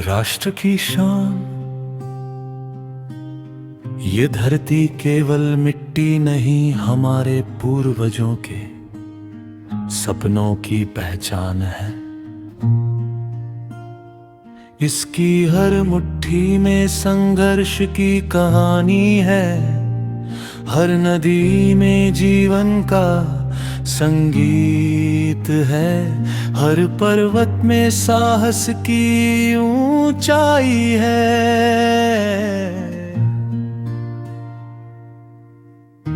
राष्ट्र की शान। ये धरती केवल मिट्टी नहीं, हमारे पूर्वजों के सपनों की पहचान है। इसकी हर मुट्ठी में संघर्ष की कहानी है, हर नदी में जीवन का संगीत है, हर पर्वत में साहस की ऊंचाई है।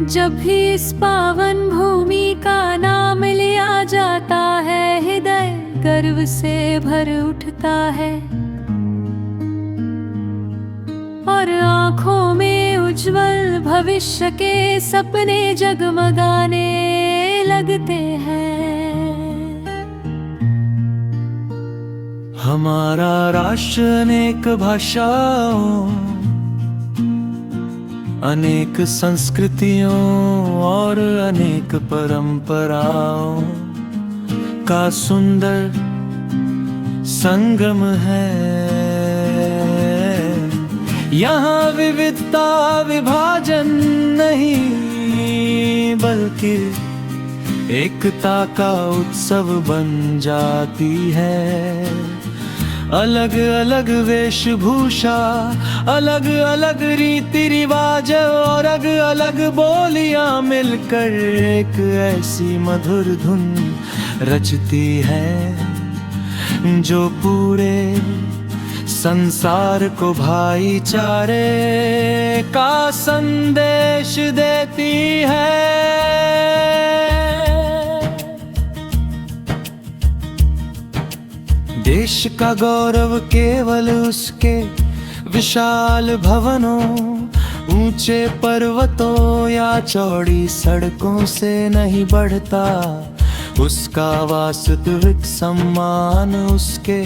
जब भी इस पावन भूमि का नाम लिया जाता है, हृदय गर्व से भर उठता है और आँखों में उज्जवल भविष्य के सपने जगमगाने लगते हैं। हमारा राष्ट्र अनेक भाषाओं, अनेक संस्कृतियों और अनेक परंपराओं का सुंदर संगम है। यहाँ विविधता विभाजन नहीं, बल्कि एकता का उत्सव बन जाती है। अलग अलग वेशभूषा, अलग अलग रीति रिवाज और अलग अलग बोलियां मिलकर एक ऐसी मधुर धुन रचती है जो पूरे संसार को भाईचारे का संदेश देती है। देश का गौरव केवल उसके विशाल भवनों, ऊंचे पर्वतों या चौड़ी सड़कों से नहीं बढ़ता। उसका वास्तविक सम्मान उसके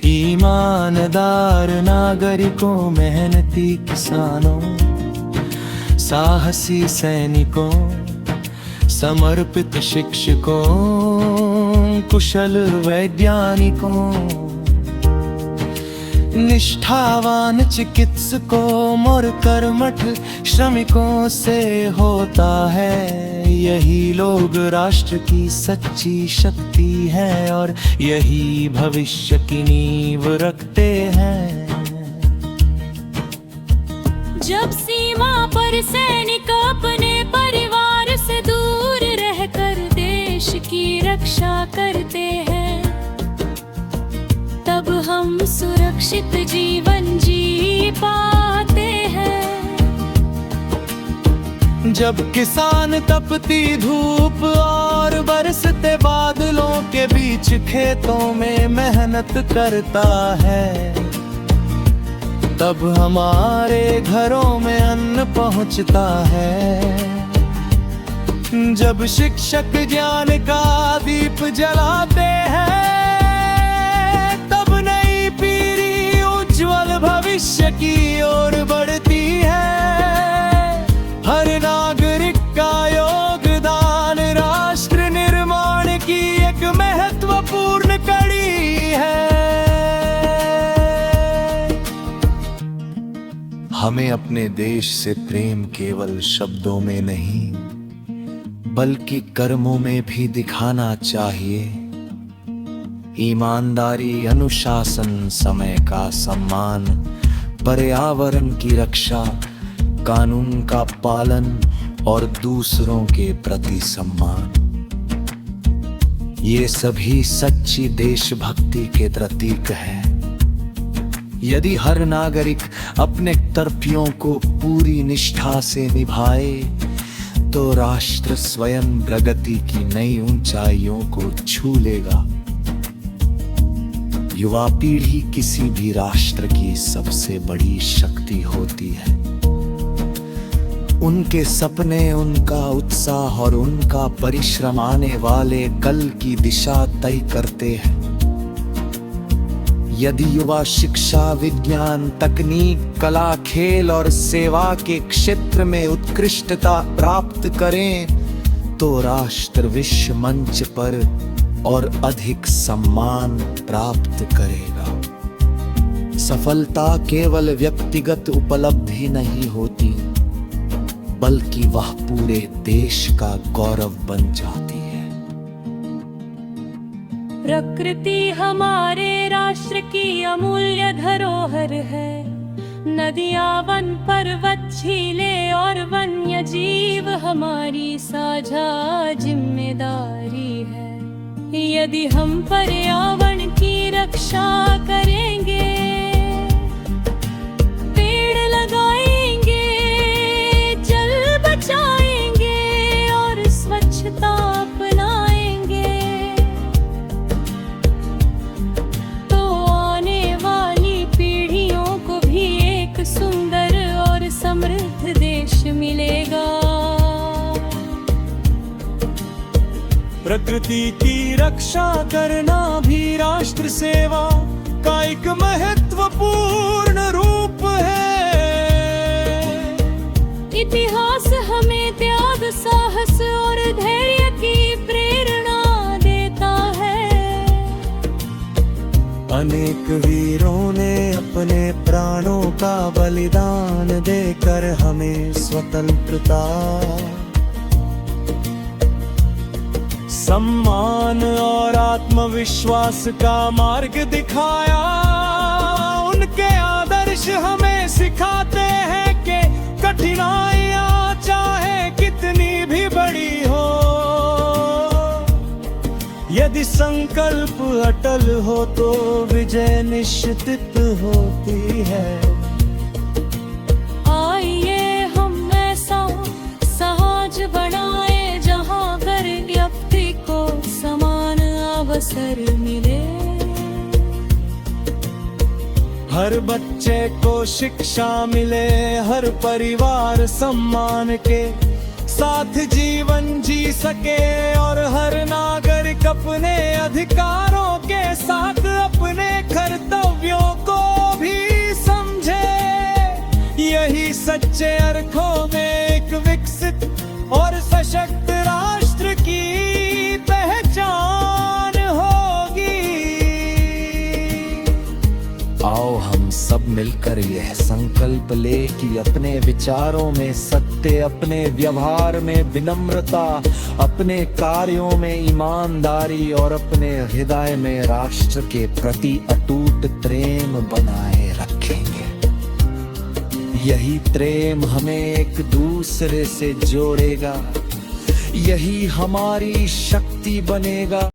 ईमानदार नागरिकों, मेहनती किसानों, साहसी सैनिकों, समर्पित शिक्षकों, कुशल वैज्ञानिकों, निष्ठावान चिकित्सकों और कर्मठ श्रमिकों से होता है। यही लोग राष्ट्र की सच्ची शक्ति है और यही भविष्य की नींव रखते हैं। जब सीमा पर सैनिक अपने परिवार से दूर रहकर देश की रक्षा करते हैं, तब हम सुरक्षित जीवन जी पाते हैं। जब किसान तपती धूप और बरसते बादलों के बीच खेतों में मेहनत करता है, तब हमारे घरों में अन्न पहुंचता है। जब शिक्षक ज्ञान का दीप जलाते हैं, तब नई पीढ़ी उज्जवल भविष्य की ओर बढ़ती है। हर नागरिक का योगदान राष्ट्र निर्माण की एक महत्वपूर्ण कड़ी है। हमें अपने देश से प्रेम केवल शब्दों में नहीं, बल्कि कर्मों में भी दिखाना चाहिए। ईमानदारी, अनुशासन, समय का सम्मान, पर्यावरण की रक्षा, कानून का पालन और दूसरों के प्रति सम्मान, ये सभी सच्ची देशभक्ति के प्रतीक है। यदि हर नागरिक अपने कर्तव्यों को पूरी निष्ठा से निभाए, तो राष्ट्र स्वयं प्रगति की नई ऊंचाइयों को छू लेगा। युवा पीढ़ी किसी भी राष्ट्र की सबसे बड़ी शक्ति होती है। उनके सपने, उनका उत्साह और उनका परिश्रम आने वाले कल की दिशा तय करते हैं। यदि युवा शिक्षा, विज्ञान, तकनीक, कला, खेल और सेवा के क्षेत्र में उत्कृष्टता प्राप्त करें, तो राष्ट्र विश्व मंच पर और अधिक सम्मान प्राप्त करेगा। सफलता केवल व्यक्तिगत उपलब्धि नहीं होती, बल्कि वह पूरे देश का गौरव बन जाती है। प्रकृति हमारे राष्ट्र की अमूल्य धरोहर है। नदियां, वन, पर्वत, झीलें और वन्य जीव हमारी साझा जिम्मेदारी है। यदि हम पर्यावरण की रक्षा करेंगे, पेड़ लगाएंगे, जल बचाएंगे और स्वच्छता अपनाएंगे, तो आने वाली पीढ़ियों को भी एक सुंदर और समृद्ध देश मिलेगा। प्रकृति की रक्षा करना भी राष्ट्र सेवा का एक महत्वपूर्ण रूप है। इतिहास हमें त्याग, साहस और धैर्य की प्रेरणा देता है। अनेक वीरों ने अपने प्राणों का बलिदान देकर हमें स्वतंत्रता, सम्मान और आत्मविश्वास का मार्ग दिखाया। उनके आदर्श हमें सिखाते हैं कि कठिनाइयां चाहे कितनी भी बड़ी हो, यदि संकल्प अटल हो तो विजय निश्चित होती है। आइए हम ऐसा समाज बनाए जहां हर व्यक्ति को समान अवसर मिले। हर बच्चे को शिक्षा मिले, हर परिवार सम्मान के साथ जीवन जी सके और हर नागरिक अपने अधिकारों के साथ अपने कर्तव्यों को भी समझे। यही सच्चे अर्थों में एक विकसित और सशक्त राष्ट्र की पहचान होगी। आओ हम सब मिलकर यह संकल्प ले कि अपने विचारों में सत्य, अपने व्यवहार में विनम्रता, अपने कार्यों में ईमानदारी और अपने हृदय में राष्ट्र के प्रति अटूट प्रेम बनाए रखेंगे। यही प्रेम हमें एक दूसरे से जोड़ेगा, यही हमारी शक्ति बनेगा।